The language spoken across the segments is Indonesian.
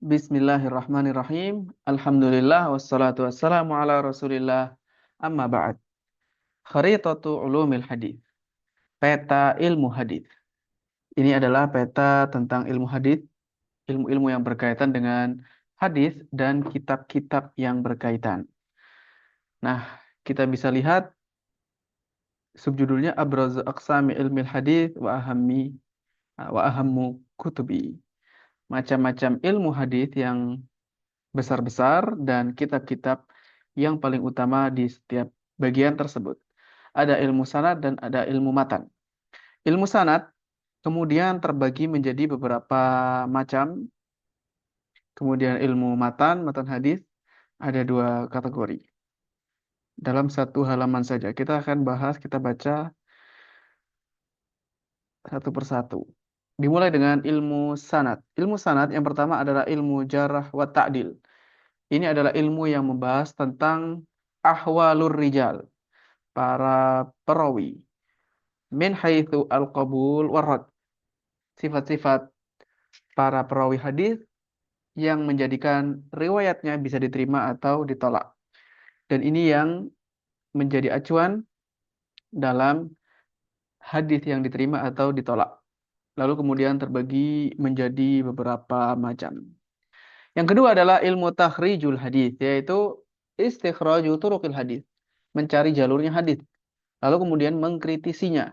Bismillahirrahmanirrahim. Alhamdulillah wassalatu wassalamu ala Rasulillah. Amma ba'd. Kharitatu ulumil hadis. Peta ilmu hadis. Ini adalah peta tentang ilmu hadis, ilmu-ilmu yang berkaitan dengan hadis dan kitab-kitab yang berkaitan. Nah, kita bisa lihat subjudulnya Abrazu Aqsami Ilmil Hadis wa ahammu kutubi. Macam-macam ilmu hadis yang besar-besar dan kitab-kitab yang paling utama di setiap bagian tersebut. Ada ilmu sanad dan ada ilmu matan. Ilmu sanad kemudian terbagi menjadi beberapa macam. Kemudian ilmu matan hadis ada dua kategori. Dalam satu halaman saja kita akan bahas, kita baca satu persatu. Dimulai dengan ilmu sanad. Ilmu sanad yang pertama adalah ilmu jarah wa ta'dil. Ini adalah ilmu yang membahas tentang ahwalur rijal, para perawi, min haitsu al-qabul warad, sifat-sifat para perawi hadis yang menjadikan riwayatnya bisa diterima atau ditolak. Dan ini yang menjadi acuan dalam hadis yang diterima atau ditolak. Lalu kemudian terbagi menjadi beberapa macam. Yang kedua adalah ilmu takhrijul hadis, yaitu istikhraju turuqil hadis, mencari jalurnya hadis, lalu kemudian mengkritisinya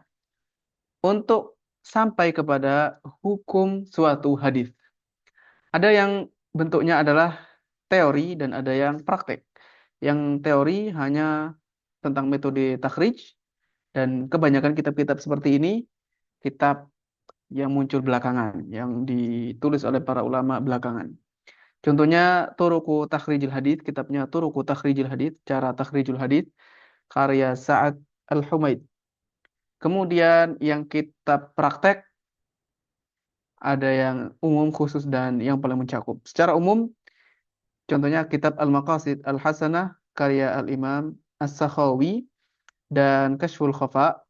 untuk sampai kepada hukum suatu hadis. Ada yang bentuknya adalah teori dan ada yang praktek. Yang teori hanya tentang metode takhrij, dan kebanyakan kitab-kitab seperti ini kitab yang muncul belakangan, yang ditulis oleh para ulama belakangan. Contohnya Turuqu Takhrijil Hadits, kitabnya Turuqu Takhrijil Hadits, cara takhrijul hadits, karya Sa'ad Al-Humaid. Kemudian yang kitab praktek ada yang umum, khusus, dan yang paling mencakup. Secara umum, contohnya kitab Al-Maqasid Al-Hasanah, karya Al-Imam As-Sakhawi, dan Kashful Khafa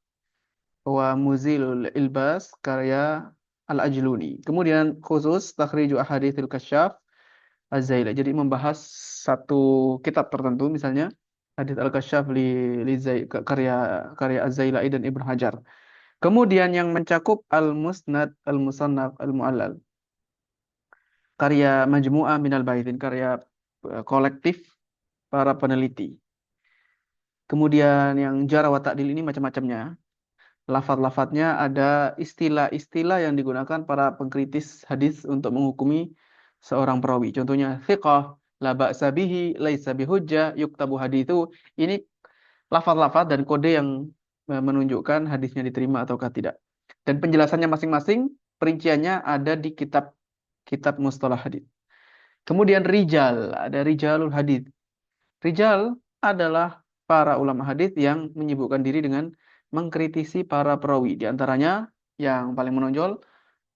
wa Muzilul Ilbas, karya Al-Ajluni. Kemudian khusus Takhriju Ahaditsil Kasyaf Az-Zaila. Jadi membahas satu kitab tertentu, misalnya Hadits Al-Kasyaf karya Az-Zailai dan Ibnu Hajar. Kemudian yang mencakup Al-Musnad, Al-Musannaf, Al-Mu'allal, karya Majmu'ah Minal Baithin, karya kolektif para peneliti. Kemudian yang Jarh wa Ta'dil ini macam-macamnya. Lafaz-lafaznya ada istilah-istilah yang digunakan para pengkritis hadis untuk menghukumi seorang perawi. Contohnya thiqah, la ba'sa bihi, laisa bihujjah, yuktabu hadithu. Ini lafaz-lafaz dan kode yang menunjukkan hadisnya diterima ataukah tidak. Dan penjelasannya masing-masing, perinciannya ada di kitab mustalah hadis. Kemudian rijal, ada rijalul hadis. Rijal adalah para ulama hadis yang menyibukkan diri dengan mengkritisi para perawi. Di antaranya yang paling menonjol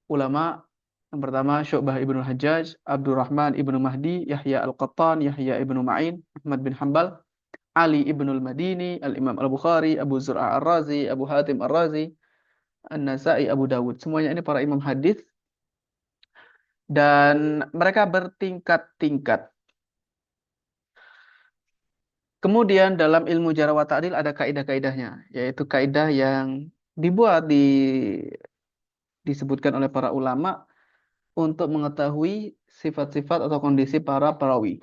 ulama yang pertama Syu'bah ibnu Hajjaj, Abdurrahman ibnu Mahdi, Yahya Al-Qattan, Yahya ibnu Ma'in, Ahmad bin Hanbal, Ali ibnu Al-Madini, Al-Imam Al-Bukhari, Abu Zur'a Ar-Razi, Abu Hatim Ar-Razi, An-Nasai, Abu Dawud. Semuanya ini para imam hadis dan mereka bertingkat-tingkat. Kemudian dalam ilmu jarh wa ta'dil ada kaidah-kaidahnya, yaitu kaidah yang disebutkan oleh para ulama untuk mengetahui sifat-sifat atau kondisi para perawi.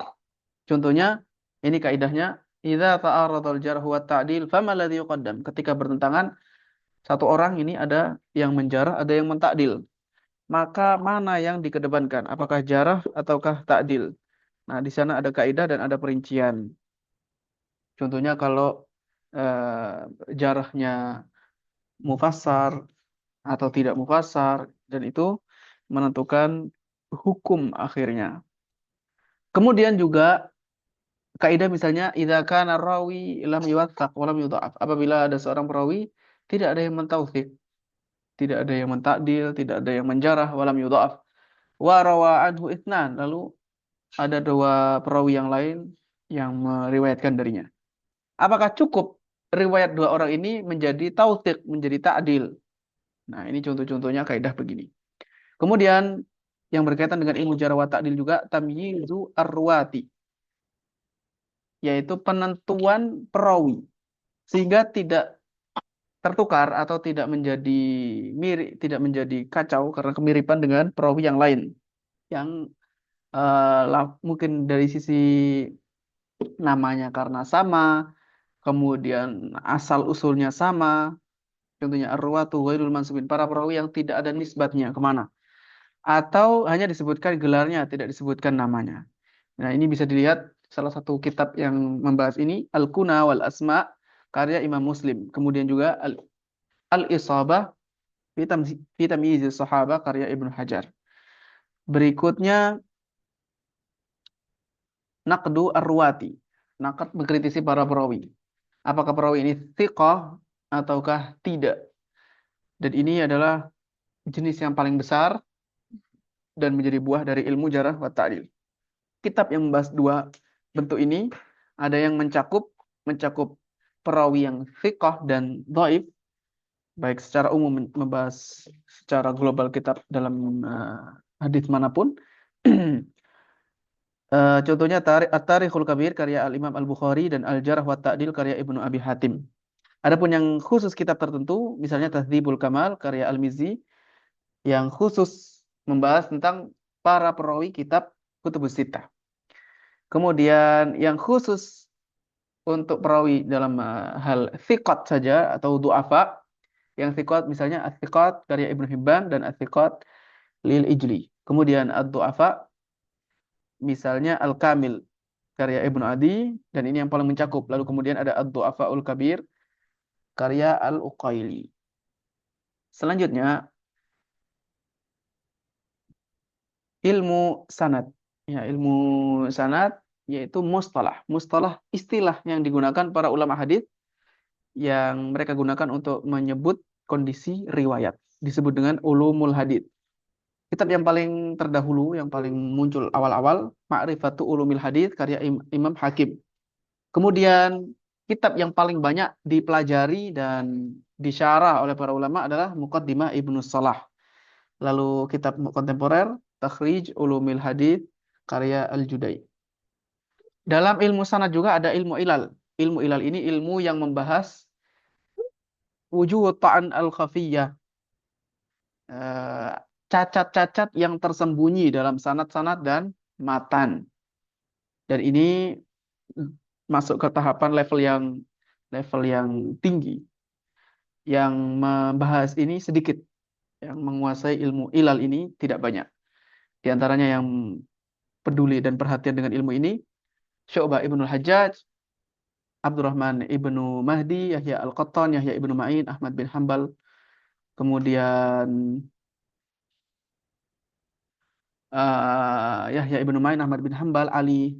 Contohnya, ini kaidahnya, idza ta'aradal jarh wa ta'dil fama alladhi yuqaddam. Ketika bertentangan satu orang ini ada yang menjarah, ada yang mentakdil. Maka mana yang dikedepankan? Apakah jarah ataukah ta'dil? Nah, di sana ada kaidah dan ada perincian. Contohnya kalau jarahnya mufassar atau tidak mufassar, dan itu menentukan hukum akhirnya. Kemudian juga kaidah misalnya idza kana rawi lam yuwathaq wa lam yudha'af. Apabila ada seorang perawi tidak ada yang mentautsik, tidak ada yang mentakdil, tidak ada yang menjarah, wa lam yudha'af. Wa rawa anhu itsnan, lalu ada dua perawi yang lain yang meriwayatkan darinya. Apakah cukup riwayat dua orang ini menjadi tautsik, menjadi ta'dil? Nah, ini contoh-contohnya kaidah begini. Kemudian yang berkaitan dengan ilmu jarh wa ta'dil juga, tamyizu arwati, yaitu penentuan perawi sehingga tidak tertukar atau tidak menjadi mirip, tidak menjadi kacau karena kemiripan dengan perawi yang lain yang mungkin dari sisi namanya karena sama, kemudian asal usulnya sama. Contohnya arwatu ghairul mansubin, para perawi yang tidak ada nisbatnya kemana, atau hanya disebutkan gelarnya, tidak disebutkan namanya. Nah, ini bisa dilihat salah satu kitab yang membahas ini, Al-Kuna wal Asma, karya Imam Muslim. Kemudian juga Al-Isabah fi Tamyiz Sahabah, karya Ibnu Hajar. Berikutnya Naqdu Arwati, naqd mengkritisi para perawi. Apakah perawi ini thiqah ataukah tidak? Dan ini adalah jenis yang paling besar dan menjadi buah dari ilmu jarh wa ta'dil. Kitab yang membahas dua bentuk ini, ada yang mencakup perawi yang thiqah dan dhaif, baik secara umum membahas secara global kitab dalam hadis manapun. Contohnya At-Tarikhul Kabir karya Al-Imam Al-Bukhari dan Al-Jarh wa Ta'dil karya Ibnu Abi Hatim. Adapun yang khusus kitab tertentu, misalnya Tahdzibul Kamal karya Al-Mizzi, yang khusus membahas tentang para perawi kitab Kutubus Sittah. Kemudian yang khusus untuk perawi dalam hal thiqat saja atau du'afa, yang thiqat misalnya At-Thiqat karya Ibnu Hibban dan At-Thiqat lil Ijli. Kemudian Ad-Du'afa misalnya Al-Kamil karya Ibnu Adi, dan ini yang paling mencakup. Lalu kemudian ada Ad-Du'afaul Kabir karya Al-Uqaili. Selanjutnya ilmu sanad. Ya, ilmu sanad yaitu mustalah. Mustalah istilah yang digunakan para ulama hadis yang mereka gunakan untuk menyebut kondisi riwayat. Disebut dengan ulumul hadis. Kitab yang paling terdahulu, yang paling muncul awal-awal, Ma'rifatu Ulumil Hadis karya Imam Hakim. Kemudian kitab yang paling banyak dipelajari dan disyarah oleh para ulama adalah Muqaddimah Ibnu Salah. Lalu kitab kontemporer, Takhrij Ulumil Hadis karya Al-Judai. Dalam ilmu sanad juga ada ilmu ilal. Ilmu ilal ini ilmu yang membahas wujud ta'an al-khafiyyah, eh, cacat-cacat yang tersembunyi dalam sanad-sanad dan matan. Dan ini masuk ke tahapan level yang tinggi. Yang membahas ini sedikit, yang menguasai ilmu ilal ini tidak banyak. Di antaranya yang peduli dan perhatian dengan ilmu ini, Syu'bah Ibnul Hajjaj, Abdurrahman Ibnu Mahdi, Yahya Al-Qattan, Yahya Ibnu Ma'in, Ahmad bin Hambal, kemudian Yahya Ibnu Ma'in, Ahmad bin Hambal, Ali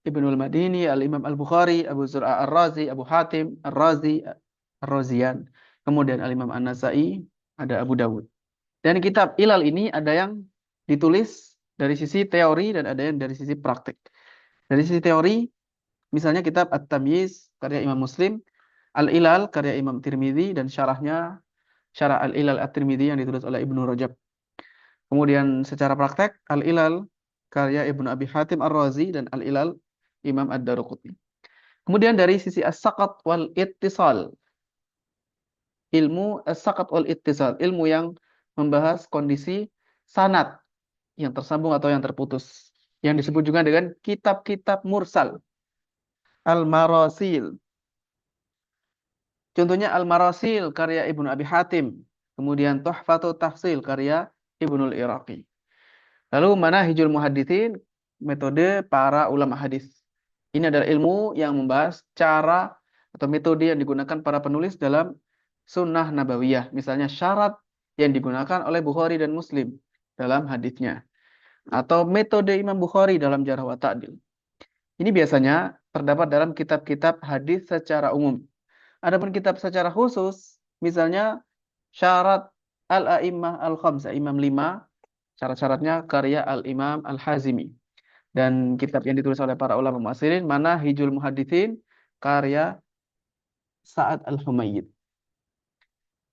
Ibnul Madini, Al-Imam Al-Bukhari, Abu Zur'a Ar-Razi, Abu Hatim Ar-Razi, Ar-Razian. Kemudian Al-Imam An-Nasai, ada Abu Dawud. Dan kitab Ilal ini ada yang ditulis dari sisi teori dan ada yang dari sisi praktik. Dari sisi teori, misalnya kitab At-Tamyiz karya Imam Muslim, Al-Ilal karya Imam Tirmidzi dan syarahnya Syarah Al-Ilal At-Tirmidzi yang ditulis oleh Ibnu Rajab. Kemudian secara praktek, Al-Ilal karya Ibnu Abi Hatim Ar-Razi dan Al-Ilal Imam Ad-Daruqutni. Kemudian dari sisi as-saqat wal ittisal, ilmu as-saqat wal ittisal, ilmu yang membahas kondisi sanad yang tersambung atau yang terputus, yang disebut juga dengan kitab-kitab mursal, al-marasil. Contohnya al-marasil karya Ibnu Abi Hatim, kemudian Tuhfatut Tahsil karya Ibnul Iraqi. Lalu Manahijul Muhadditsin, metode para ulama hadis. Ini adalah ilmu yang membahas cara atau metode yang digunakan para penulis dalam sunnah nabawiyah. Misalnya syarat yang digunakan oleh Bukhari dan Muslim dalam hadisnya. Atau metode Imam Bukhari dalam Jarh wa Ta'dil. Ini biasanya terdapat dalam kitab-kitab hadis secara umum. Adapun kitab secara khusus, misalnya syarat Al-A'immah Al-Khamsah, Imam 5, syarat-syaratnya karya Al-Imam Al-Hazimi. Dan kitab yang ditulis oleh para ulama mu'asirin, Manahijul Muhadditsin karya Sa'ad Al-Humayyid.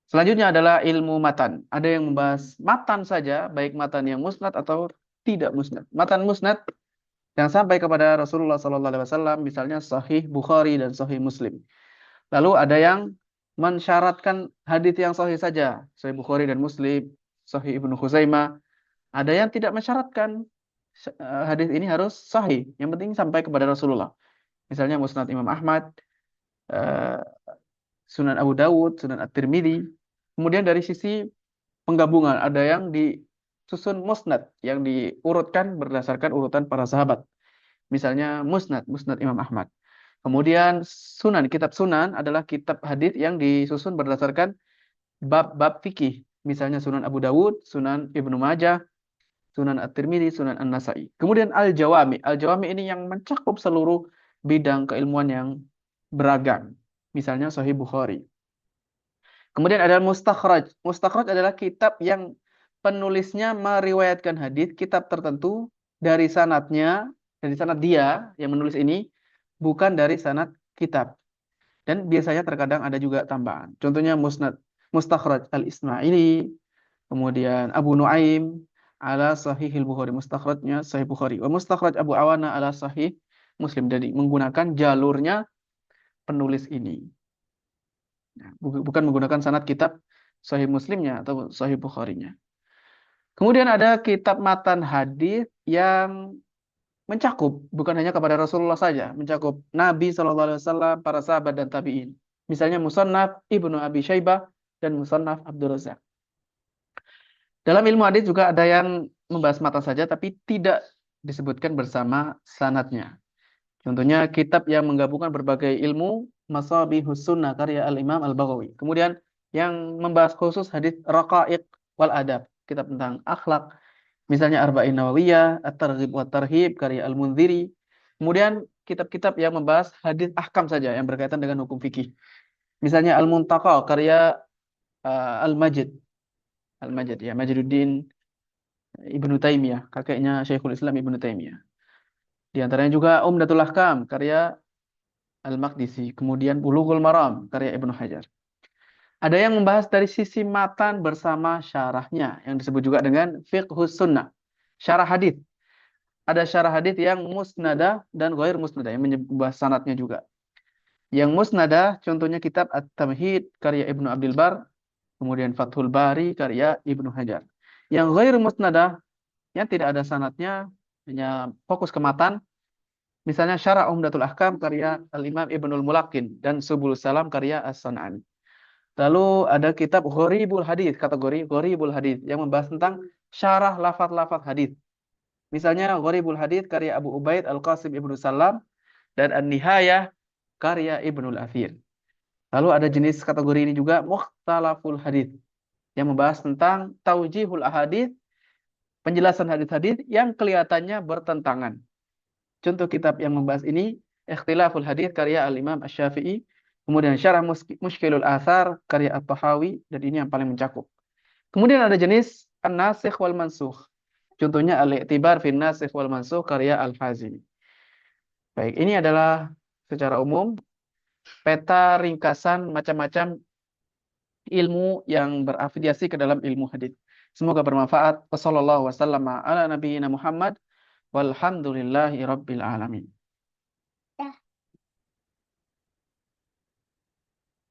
Selanjutnya adalah ilmu matan. Ada yang membahas matan saja, baik matan yang musnad atau tidak musnad. Matan musnad yang sampai kepada Rasulullah SAW, misalnya Sahih Bukhari dan Sahih Muslim. Lalu ada yang mensyaratkan hadis yang sahih saja, Sahih Bukhari dan Muslim, Sahih Ibnu Khuzaimah. Ada yang tidak mensyaratkan hadis ini harus sahih, yang penting sampai kepada Rasulullah. Misalnya Musnad Imam Ahmad, eh, Sunan Abu Dawud, Sunan At-Tirmidzi. Kemudian dari sisi penggabungan, ada yang disusun musnad, yang diurutkan berdasarkan urutan para sahabat. Misalnya Musnad Imam Ahmad. Kemudian Sunan, kitab Sunan adalah kitab hadis yang disusun berdasarkan bab-bab fikih. Misalnya Sunan Abu Dawud, Sunan Ibnu Majah, Sunan At-Tirmidzi, Sunan An-Nasa'i. Kemudian Al-Jawami. Al-Jawami ini yang mencakup seluruh bidang keilmuan yang beragam. Misalnya Sahih Bukhari. Kemudian ada Mustakhraj. Mustakhraj adalah kitab yang penulisnya meriwayatkan hadis kitab tertentu dari sanadnya, dari sanad dia yang menulis ini, bukan dari sanad kitab. Dan biasanya terkadang ada juga tambahan. Contohnya Mustakhraj Al-Ismaili, kemudian Abu Nuaim ala Sahihil Bukhari, mustakhrajnya Sahih Bukhari. Wa Mustakhraj Abu Awana ala Sahih Muslim. Jadi menggunakan jalurnya penulis ini. Nah, bukan menggunakan sanad kitab Sahih Muslimnya atau Sahih Bukharinya. Kemudian ada kitab matan hadis yang mencakup bukan hanya kepada Rasulullah saja, mencakup Nabi SAW, para sahabat dan tabi'in. Misalnya Musannaf Ibnu Abi Syaibah dan Musannaf Abdul Razak. Dalam ilmu hadis juga ada yang membahas matan saja tapi tidak disebutkan bersama sanadnya. Contohnya kitab yang menggabungkan berbagai ilmu, Masabihus Sunnah karya Al-Imam Al-Baghawi. Kemudian yang membahas khusus hadis Raqaiq wal Adab, kitab tentang akhlak. Misalnya Arba'in Nawawiyah, At-Targhib wa Tarhib karya Al-Munziri. Kemudian kitab-kitab yang membahas hadis ahkam saja yang berkaitan dengan hukum fikih. Misalnya Al-Muntaqa karya Al-Majid. Al-Majid ya, Majiduddin Ibnu Taimiyah, kakeknya Syekhul Islam Ibnu Taimiyah. Di antaranya juga Umdatul Ahkam karya Al-Maqdisi, kemudian Bulughul Maram karya Ibnu Hajar. Ada yang membahas dari sisi matan bersama syarahnya yang disebut juga dengan fiqhus sunnah, syarah hadis. Ada syarah hadis yang musnadah dan ghair musnadah yang membahas sanadnya juga. Yang musnadah contohnya kitab At-Tamhid karya Ibnu Abdul Bar, kemudian Fathul Bari karya Ibnu Hajar. Yang ghair musnadah yang tidak ada sanadnya, hanya fokus ke matan. Misalnya Syarah Umdatul Ahkam karya Al-Imam Ibnul Mulakin dan Subul Salam karya As-San'ani. Lalu ada kitab Gharibul Hadis, kategori Gharibul Hadis yang membahas tentang syarah lafaz-lafaz hadis. Misalnya Gharibul Hadis karya Abu Ubaid Al-Qasim Ibnu Salam dan An-Nihayah karya Ibnul Athir. Lalu ada jenis kategori ini juga Mukhtalaful Hadis yang membahas tentang taujihul ahadits, penjelasan hadis-hadis yang kelihatannya bertentangan. Contoh kitab yang membahas ini, Ikhtilaful Hadits karya Al-Imam Asy-Syafi'i, kemudian Syarah Mushkilul Athar karya At-Tahawi, dan ini yang paling mencakup. Kemudian ada jenis An-Nasikh wal Mansukh. Contohnya Al-I'tibar fi Nasikh wal Mansukh karya Al-Fazini. Baik, ini adalah secara umum peta ringkasan macam-macam ilmu yang berafiliasi ke dalam ilmu hadis. Semoga bermanfaat. Wassallallahu wasallam ala nabiyyina Muhammad walhamdulillahi rabbil alamin.